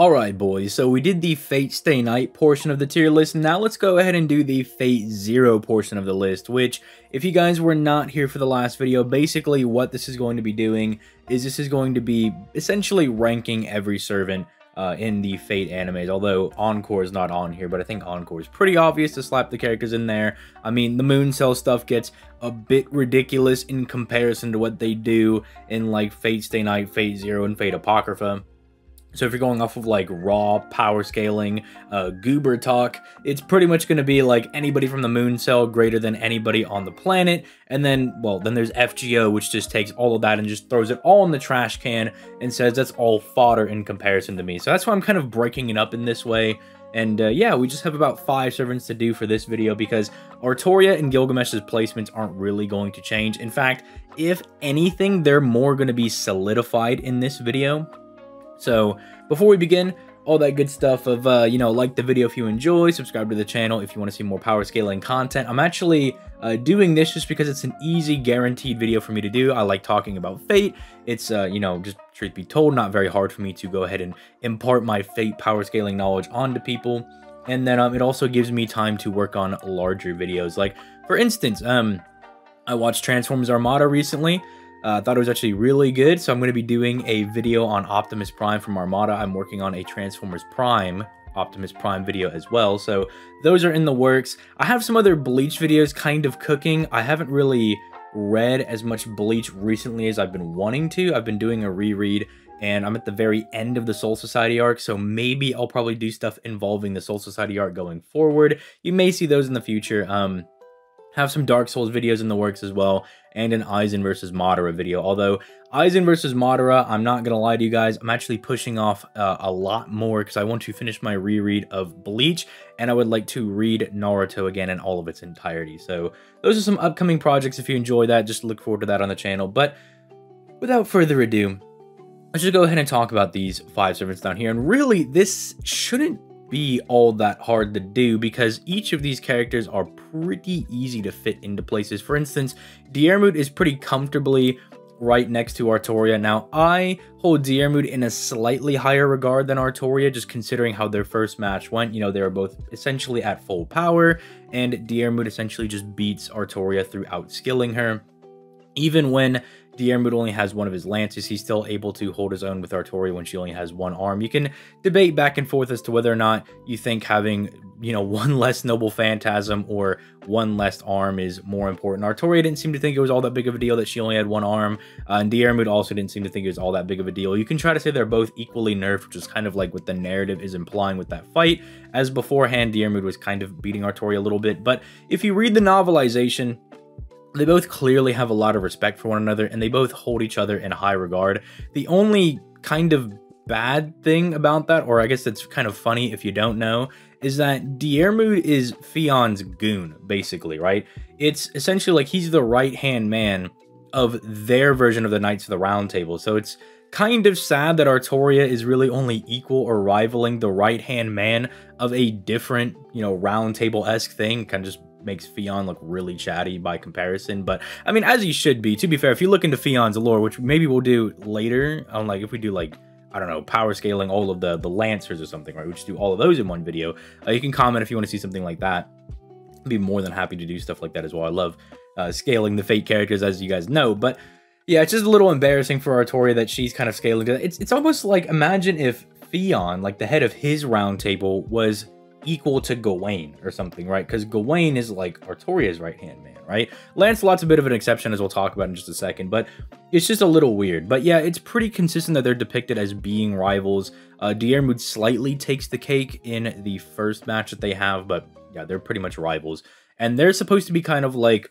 Alright boys, so we did the Fate Stay Night portion of the tier list, and now let's go ahead and do the Fate Zero portion of the list, which, if you guys were not here for the last video, basically what this is going to be doing is this is going to be essentially ranking every servant in the Fate animes, although Encore is not on here, but I think Encore is pretty obvious to slap the characters in there. I mean, the Moon Cell stuff gets a bit ridiculous in comparison to what they do in like Fate Stay Night, Fate Zero, and Fate Apocrypha. So if you're going off of like raw power scaling, goober talk, it's pretty much going to be like anybody from the Moon Cell greater than anybody on the planet. And then, well, then there's FGO, which just takes all of that and just throws it all in the trash can and says that's all fodder in comparison to me. So that's why I'm kind of breaking it up in this way. And yeah, we just have about 5 servants to do for this video because Artoria and Gilgamesh's placements aren't really going to change. In fact, if anything, they're more going to be solidified in this video. So, before we begin, all that good stuff of, you know, like the video if you enjoy, subscribe to the channel if you want to see more power scaling content. I'm actually doing this just because it's an easy, guaranteed video for me to do. I like talking about Fate. It's, you know, just truth be told, not very hard for me to go ahead and impart my Fate power scaling knowledge onto people. And then it also gives me time to work on larger videos. Like, for instance, I watched Transformers Armada recently. I thought it was actually really good, so I'm going to be doing a video on Optimus Prime from Armada. I'm working on a Transformers Prime, Optimus Prime video as well, so those are in the works. I have some other Bleach videos kind of cooking. I haven't really read as much Bleach recently as I've been wanting to. I've been doing a reread, and I'm at the very end of the Soul Society arc, so maybe I'll probably do stuff involving the Soul Society arc going forward. You may see those in the future. Have some Dark Souls videos in the works as well, and an Aizen vs. Madara video. Although, Aizen vs. Madara, I'm not going to lie to you guys, I'm actually pushing off a lot more because I want to finish my reread of Bleach, and I would like to read Naruto again in all of its entirety. So, those are some upcoming projects. If you enjoy that, just look forward to that on the channel. But, without further ado, let's just go ahead and talk about these 5 servants down here. And really, this shouldn't be all that hard to do because each of these characters are pretty easy to fit into places. For instance, Diarmuid is pretty comfortably right next to Artoria. Now, I hold Diarmuid in a slightly higher regard than Artoria, just considering how their first match went. You know, they were both essentially at full power, and Diarmuid essentially just beats Artoria through outskilling her. Even when Diarmuid only has one of his lances, he's still able to hold his own with Artoria when she only has one arm. You can debate back and forth as to whether or not you think having, you know, one less Noble Phantasm or one less arm is more important. Artoria didn't seem to think it was all that big of a deal that she only had one arm, and Diarmuid also didn't seem to think it was all that big of a deal. You can try to say they're both equally nerfed, which is kind of like what the narrative is implying with that fight, as beforehand Diarmuid was kind of beating Artoria a little bit. But if you read the novelization, they both clearly have a lot of respect for one another, and they both hold each other in high regard. The only kind of bad thing about that, or I guess it's kind of funny if you don't know, is that Diarmuid is Fion's goon, basically, right? It's essentially like he's the right-hand man of their version of the Knights of the Round Table. So it's kind of sad that Artoria is really only equal or rivaling the right-hand man of a different, you know, Round Table-esque thing. Kind of just makes Fion look really chatty by comparison, but I mean, as he should be. To be fair, if you look into Fion's lore, which maybe we'll do later on, like if we do like, I don't know, power scaling all of the Lancers or something, right? We just do all of those in one video. You can comment if you want to see something like that. I'd be more than happy to do stuff like that as well. I love scaling the Fate characters, as you guys know, but yeah, it's just a little embarrassing for Artoria that she's kind of scaling. It's almost like, imagine if Fion, like the head of his round table, was equal to Gawain or something, right? Because Gawain is like Artoria's right-hand man, right? Lancelot's a bit of an exception, as we'll talk about in just a second, but it's just a little weird. But yeah, it's pretty consistent that they're depicted as being rivals. Diarmuid slightly takes the cake in the first match that they have, but yeah, they're pretty much rivals. And they're supposed to be kind of like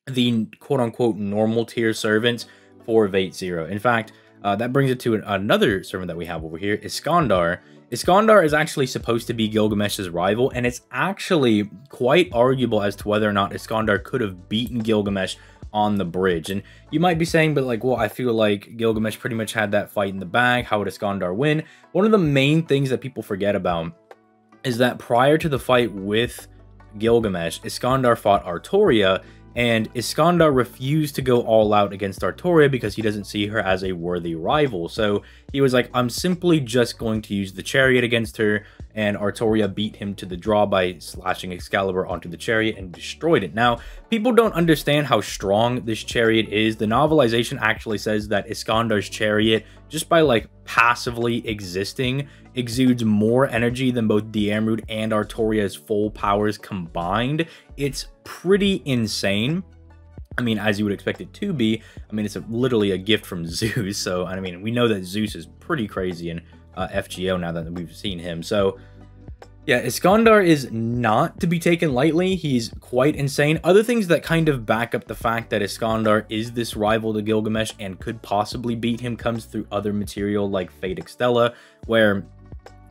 the quote-unquote normal tier servants for Fate Zero. In fact, that brings it to another servant that we have over here, Iskandar. Iskandar is actually supposed to be Gilgamesh's rival, and it's actually quite arguable as to whether or not Iskandar could have beaten Gilgamesh on the bridge. And you might be saying, but like, well, I feel like Gilgamesh pretty much had that fight in the bag. How would Iskandar win? One of the main things that people forget about is that prior to the fight with Gilgamesh, Iskandar fought Artoria, and Iskandar refused to go all out against Artoria because he doesn't see her as a worthy rival. So he was like, I'm simply just going to use the chariot against her, and Artoria beat him to the draw by slashing Excalibur onto the chariot and destroyed it. Now, people don't understand how strong this chariot is. The novelization actually says that Iskandar's chariot, just by like passively existing, exudes more energy than both Diarmuid and Artoria's full powers combined. It's pretty insane. I mean, as you would expect it to be. I mean, it's literally a gift from Zeus. So, I mean, we know that Zeus is pretty crazy in FGO now that we've seen him. So, yeah, Iskandar is not to be taken lightly. He's quite insane. Other things that kind of back up the fact that Iskandar is this rival to Gilgamesh and could possibly beat him comes through other material like Fate Extella, where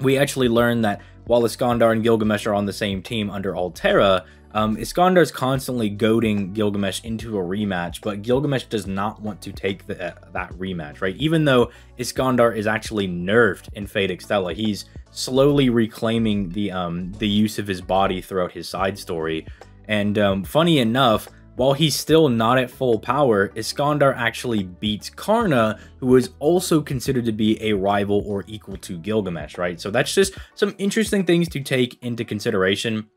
we actually learn that while Iskandar and Gilgamesh are on the same team under Altera, Iskandar's constantly goading Gilgamesh into a rematch, but Gilgamesh does not want to take that rematch, right? Even though Iskandar is actually nerfed in Fate Extella, he's slowly reclaiming the use of his body throughout his side story. And funny enough, while he's still not at full power, Iskandar actually beats Karna, who is also considered to be a rival or equal to Gilgamesh, right? So that's just some interesting things to take into consideration.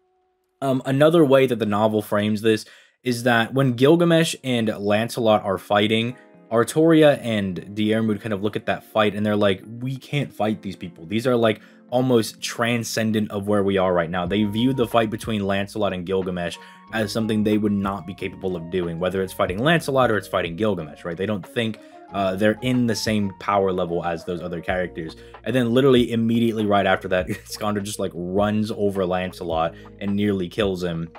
Another way that the novel frames this is that when Gilgamesh and Lancelot are fighting, Artoria and Diarmuid kind of look at that fight and they're like, we can't fight these people. These are like almost transcendent of where we are right now. They view the fight between Lancelot and Gilgamesh as something they would not be capable of doing, whether it's fighting Lancelot or it's fighting Gilgamesh, right? They don't think they're in the same power level as those other characters. And then literally immediately right after that, Iskandar just like runs over Lancelot and nearly kills him.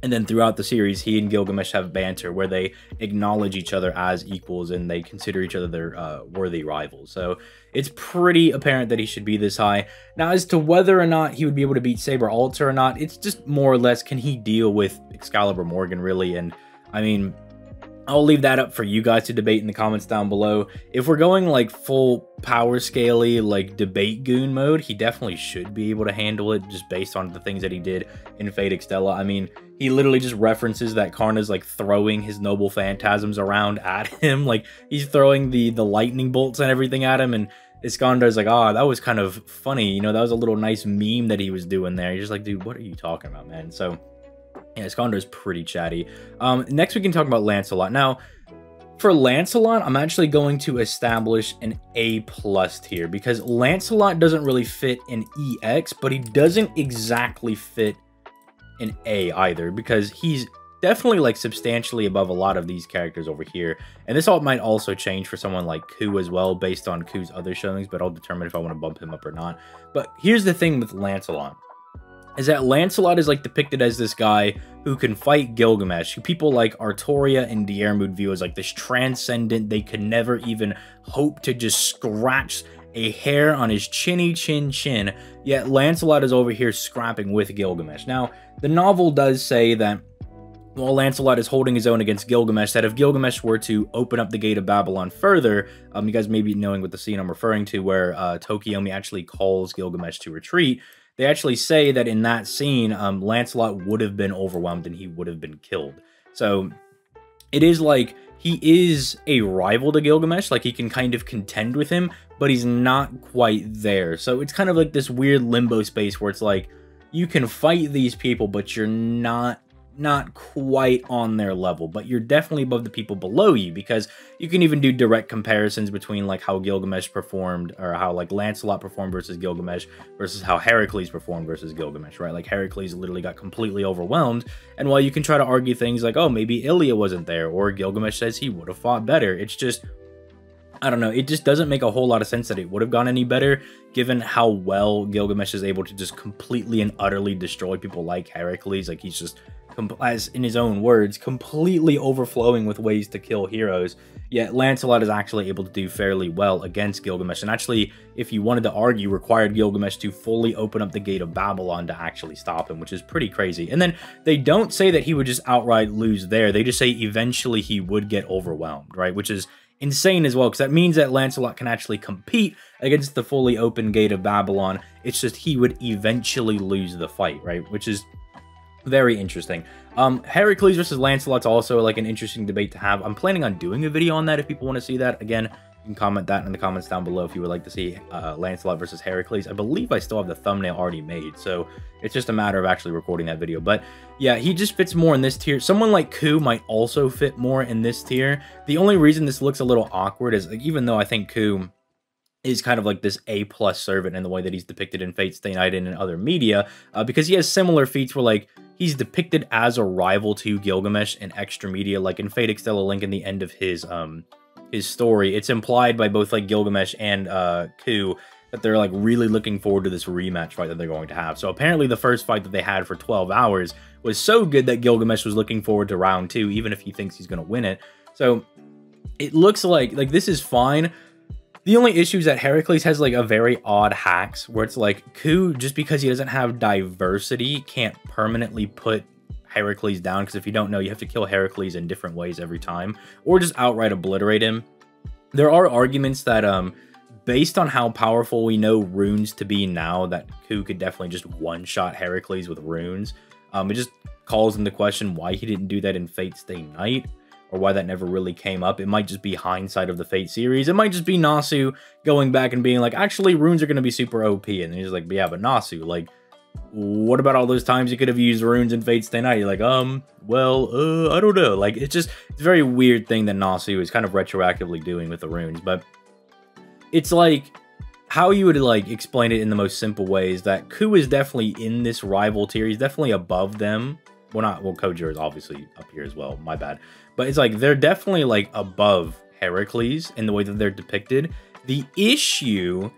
And then throughout the series, he and Gilgamesh have banter where they acknowledge each other as equals and they consider each other their worthy rivals. So it's pretty apparent that he should be this high. Now, as to whether or not he would be able to beat Saber Alter or not, it's just more or less, can he deal with Excalibur Morgan, really? And I mean, I'll leave that up for you guys to debate in the comments down below. If we're going like full power scale-y, like debate goon mode, he definitely should be able to handle it just based on the things that he did in Fate Extella. I mean, he literally just references that Karna's like throwing his noble phantasms around at him. Like he's throwing the lightning bolts and everything at him, and Iskandar's like, oh, that was kind of funny. You know, that was a little nice meme that he was doing there. You're just like, dude, what are you talking about, man? So yeah, Iskandar is pretty chatty. Next, we can talk about Lancelot. Now, for Lancelot, I'm actually going to establish an A+ tier because Lancelot doesn't really fit in EX, but he doesn't exactly fit in A either because he's definitely like substantially above a lot of these characters over here. And this all might also change for someone like Ku as well based on Ku's other showings, but I'll determine if I want to bump him up or not. But here's the thing with Lancelot, is that Lancelot is like depicted as this guy who can fight Gilgamesh, who people like Artoria and Diarmuid view as like this transcendent, they could never even hope to just scratch a hair on his chinny chin, yet Lancelot is over here scrapping with Gilgamesh. Now, the novel does say that while Lancelot is holding his own against Gilgamesh, that if Gilgamesh were to open up the gate of Babylon further, you guys may be knowing what the scene I'm referring to, where Tokiomi actually calls Gilgamesh to retreat. They actually say that in that scene, Lancelot would have been overwhelmed and he would have been killed. So it is like he is a rival to Gilgamesh, like he can kind of contend with him, but he's not quite there. So it's kind of like this weird limbo space where it's like you can fight these people, but you're not quite on their level, but you're definitely above the people below you, because you can even do direct comparisons between like how Gilgamesh performed, or how like Lancelot performed versus Gilgamesh versus how Heracles performed versus Gilgamesh, right? Like Heracles literally got completely overwhelmed, and while you can try to argue things like, oh, maybe Ilia wasn't there, or Gilgamesh says he would have fought better, it's just, I don't know, it just doesn't make a whole lot of sense that it would have gone any better, given how well Gilgamesh is able to just completely and utterly destroy people like Heracles. Like he's just, as in his own words, completely overflowing with ways to kill heroes. Yet Lancelot is actually able to do fairly well against Gilgamesh, and actually, if you wanted to argue, required Gilgamesh to fully open up the gate of Babylon to actually stop him, which is pretty crazy. And then they don't say that he would just outright lose there, they just say eventually he would get overwhelmed, right? Which is insane as well, because that means that Lancelot can actually compete against the fully open gate of Babylon. It's just he would eventually lose the fight, right? Which is very interesting. Heracles versus Lancelot's also like an interesting debate to have. I'm planning on doing a video on that if people want to see that. Again, you can comment that in the comments down below if you would like to see Lancelot versus Heracles. I believe I still have the thumbnail already made, so it's just a matter of actually recording that video. But yeah, he just fits more in this tier. Someone like Ku might also fit more in this tier. The only reason this looks a little awkward is, like, even though I think Ku is kind of like this A+ servant in the way that he's depicted in Fate Stay Night and in other media, because he has similar feats where, like, he's depicted as a rival to Gilgamesh in extra media, like in Fate Extella Link in the end of his story. It's implied by both, like, Gilgamesh and Ku that they're, like, really looking forward to this rematch fight that they're going to have. So apparently the first fight that they had for 12 hours was so good that Gilgamesh was looking forward to round 2, even if he thinks he's going to win it. So it looks like this is fine. The only issue is that Heracles has, like, a very odd hacks where it's like Ku, just because he doesn't have diversity, can't permanently put Heracles down, because if you don't know, you have to kill Heracles in different ways every time, or just outright obliterate him. There are arguments that, based on how powerful we know runes to be now, that Ku could definitely just one-shot Heracles with runes. It just calls into question why he didn't do that in Fate Stay Night, or why that never really came up. It might just be hindsight of the Fate series. It might just be Nasu going back and being like, actually, runes are going to be super OP. And he's like, yeah, but Nasu, like, what about all those times you could have used runes in Fate Stay Night? You're like, well, I don't know. Like, it's a very weird thing that Nasu is kind of retroactively doing with the runes. But it's like, how you would, like, explain it in the most simple way is that Ku is definitely in this rival tier. He's definitely above them. Well, Kojiro is obviously up here as well. My bad. But it's like, they're definitely, like, above Heracles in the way that they're depicted. The issue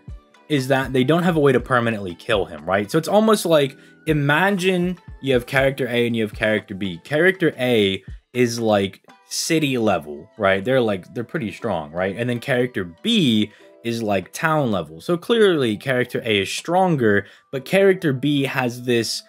is that they don't have a way to permanently kill him, right? So it's almost like, imagine you have character A and you have character B. Character A is, like, city level, right? They're pretty strong, right? And then character B is, like, town level. So clearly, character A is stronger, but character B has this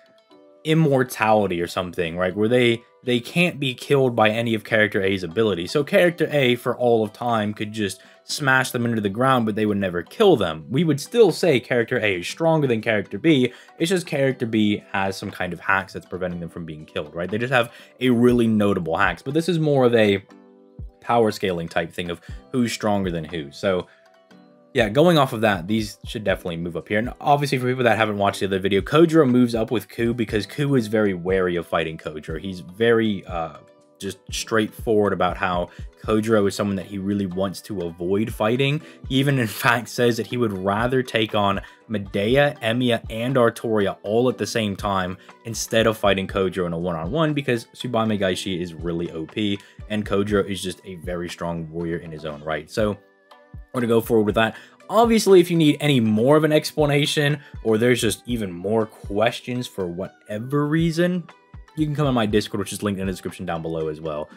immortality or something, right, where they can't be killed by any of character A's abilities. So character A for all of time could just smash them into the ground, but they would never kill them. We would still say character A is stronger than character B. It's just character B has some kind of hacks that's preventing them from being killed, right? They just have a really notable hacks, but this is more of a power scaling type thing of who's stronger than who. So yeah, going off of that, these should definitely move up here. And obviously, for people that haven't watched the other video, Kojiro moves up with Ku because Ku is very wary of fighting Kojiro. He's very just straightforward about how Kojiro is someone that he really wants to avoid fighting. He even, in fact, says that he would rather take on Medea, Emiya, and Artoria all at the same time instead of fighting Kojiro in a one-on-one, because Tsubame Gaishi is really OP, and Kojiro is just a very strong warrior in his own right. So I'm going to go forward with that. Obviously, if you need any more of an explanation, or there's just even more questions for whatever reason, you can come on my Discord, which is linked in the description down below as well.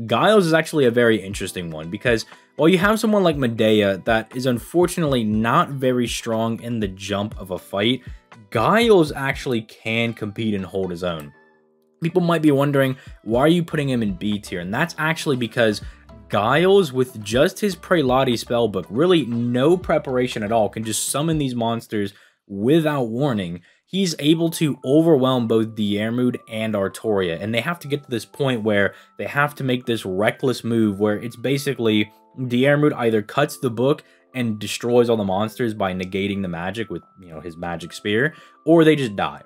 Guiles is actually a very interesting one, because while you have someone like Medea that is unfortunately not very strong in the jump of a fight, Guiles actually can compete and hold his own. People might be wondering, why are you putting him in B tier? And that's actually because Guiles, with just his Prelati spellbook, really no preparation at all, can just summon these monsters without warning. He's able to overwhelm both Diarmuid and Artoria, and they have to get to this point where they have to make this reckless move where it's basically Diarmuid either cuts the book and destroys all the monsters by negating the magic with, you know, his magic spear, or they just die.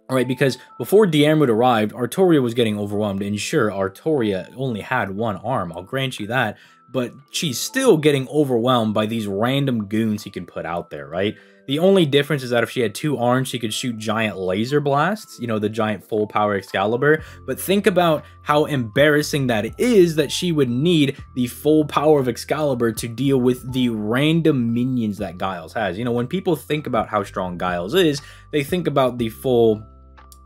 Alright, because before Diarmuid arrived, Artoria was getting overwhelmed, and sure, Artoria only had one arm, I'll grant you that, but she's still getting overwhelmed by these random goons he can put out there, right? The only difference is that if she had two arms, she could shoot giant laser blasts, you know, the giant full power Excalibur, but think about how embarrassing that is that she would need the full power of Excalibur to deal with the random minions that Guiles has. You know, when people think about how strong Guiles is, they think about the full,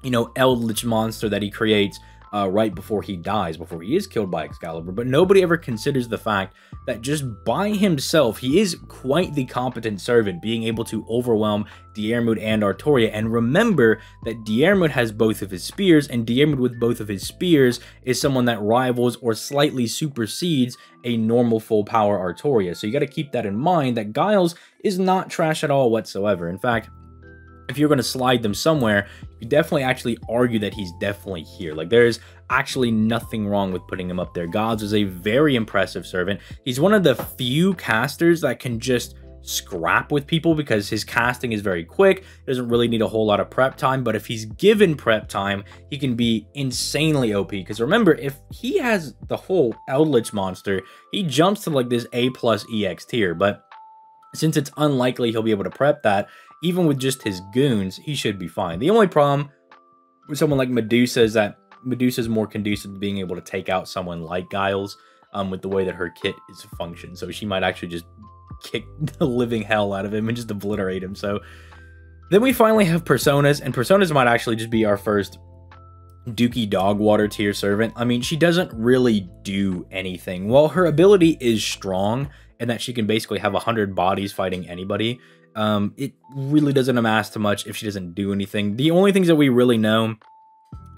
you know, eldritch monster that he creates right before he dies, before he is killed by Excalibur, but nobody ever considers the fact that just by himself, he is quite the competent servant, being able to overwhelm Diarmuid and Artoria. And remember that Diarmuid has both of his spears, and Diarmuid with both of his spears is someone that rivals or slightly supersedes a normal full power Artoria. So you got to keep that in mind, that Guiles is not trash at all whatsoever. In fact, if you're going to slide them somewhere, you could definitely actually argue that he's definitely here. Like, there's actually nothing wrong with putting him up there. Guiles is a very impressive servant. He's one of the few casters that can just scrap with people because his casting is very quick. He doesn't really need a whole lot of prep time, but if he's given prep time, he can be insanely OP. Because remember, if he has the whole Eldritch monster, he jumps to like this A+ EX tier, but since it's unlikely he'll be able to prep that, even with just his goons, he should be fine. The only problem with someone like Medusa is that Medusa's more conducive to being able to take out someone like Guiles with the way that her kit is functioned. So she might actually just kick the living hell out of him and just obliterate him. So then we finally have Personas, and Personas might actually just be our first Dookie Dogwater tier servant. I mean, she doesn't really do anything. While her ability is strong and that she can basically have 100 bodies fighting anybody, it really doesn't amass to much if she doesn't do anything. The only things that we really know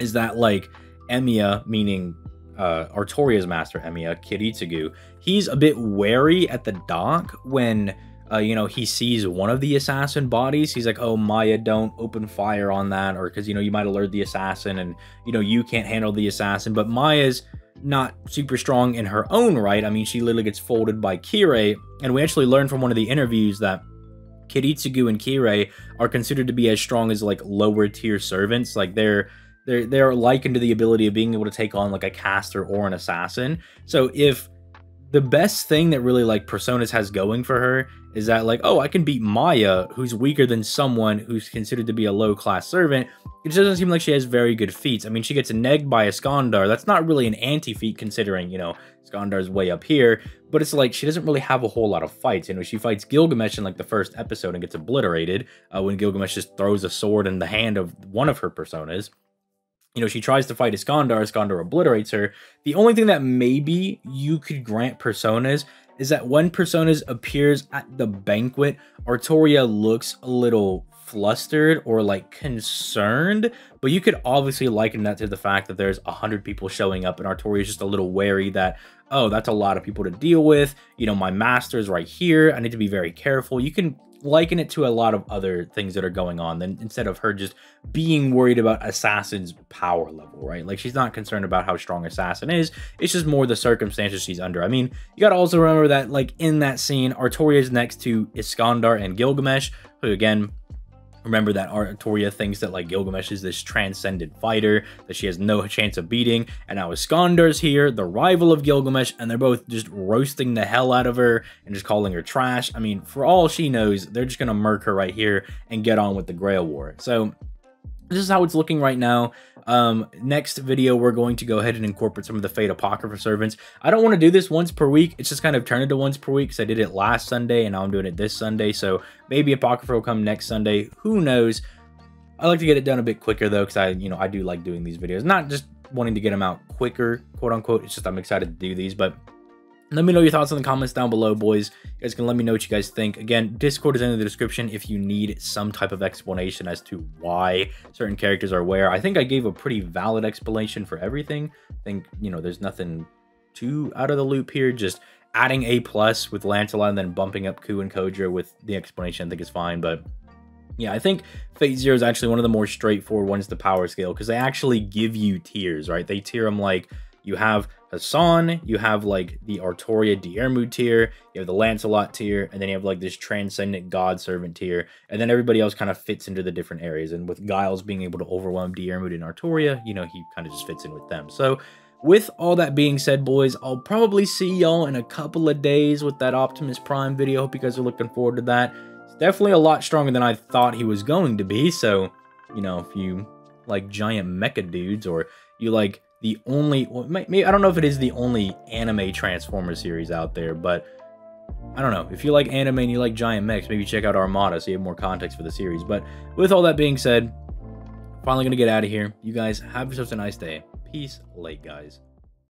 is that, like, Emiya, meaning Artoria's master Emiya, Kiritsugu, he's a bit wary at the dock when you know, he sees one of the assassin bodies. He's like, oh, Maya, don't open fire on that, or because, you know, you might alert the assassin and, you know, you can't handle the assassin. But Maya's not super strong in her own right. I mean, she literally gets folded by Kirei, and we actually learned from one of the interviews that Kiritsugu and Kirei are considered to be as strong as, like, lower tier servants. Like, they're likened to the ability of being able to take on, like, a caster or an assassin. So if the best thing that really, like, Personas has going for her is that, like, oh, I can beat Maya, who's weaker than someone who's considered to be a low-class servant, it just doesn't seem like she has very good feats. I mean, she gets negged by Iskandar. That's not really an anti-feat considering, you know, Iskandar's way up here, but it's like she doesn't really have a whole lot of fights. You know, she fights Gilgamesh in, like, the first episode and gets obliterated when Gilgamesh just throws a sword in the hand of one of her Personas. You know, she tries to fight Iskandar, Iskandar obliterates her. The only thing that maybe you could grant Personas is that when Personas appears at the banquet, Artoria looks a little flustered or, like, concerned, but you could obviously liken that to the fact that there's 100 people showing up and Artoria is just a little wary that, oh, that's a lot of people to deal with. You know, my master's right here. I need to be very careful. You can liken it to a lot of other things that are going on then instead of her just being worried about Assassin's power level, right? Like, she's not concerned about how strong Assassin is. It's just more the circumstances she's under. I mean, you gotta also remember that, like, in that scene, Artoria is next to Iskandar and Gilgamesh, who, again, remember that Artoria thinks that, like, Gilgamesh is this transcendent fighter that she has no chance of beating, and now Iskandar's here, the rival of Gilgamesh, and they're both just roasting the hell out of her and just calling her trash. I mean, for all she knows, they're just gonna murk her right here and get on with the Grail War. So this is how it's looking right now. Next video, we're going to go ahead and incorporate some of the Fate Apocrypha servants. I don't want to do this once per week. It's just kind of turned into once per week because I did it last Sunday and now I'm doing it this Sunday. So maybe Apocrypha will come next Sunday. Who knows? I like to get it done a bit quicker though, because I do like doing these videos. Not just wanting to get them out quicker, quote unquote. It's just I'm excited to do these, but let me know your thoughts in the comments down below, boys. You guys can let me know what you guys think. Again, Discord is in the description if you need some type of explanation as to why certain characters are where. I think I gave a pretty valid explanation for everything. I think, you know, there's nothing too out of the loop here. Just adding A+ with Lancelot and then bumping up Ku and Kojiro with the explanation I think is fine. But yeah, I think Fate Zero is actually one of the more straightforward ones to power scale because they actually give you tiers, right? They tier them like you have Hassan, you have, like, the Artoria Diarmuid tier, you have the Lancelot tier, and then you have, like, this Transcendent God Servant tier, and then everybody else kind of fits into the different areas. And with Guiles being able to overwhelm Diarmuid and Artoria, you know, he kind of just fits in with them. So with all that being said, boys, I'll probably see y'all in a couple of days with that Optimus Prime video. Hope you guys are looking forward to that. It's definitely a lot stronger than I thought he was going to be. So, you know, if you like giant mecha dudes, or you like the only, well, maybe, I don't know if it is the only anime Transformer series out there, but I don't know. If you like anime and you like giant mechs, maybe check out Armada so you have more context for the series. But with all that being said, finally gonna get out of here. You guys have yourselves a nice day. Peace, late guys.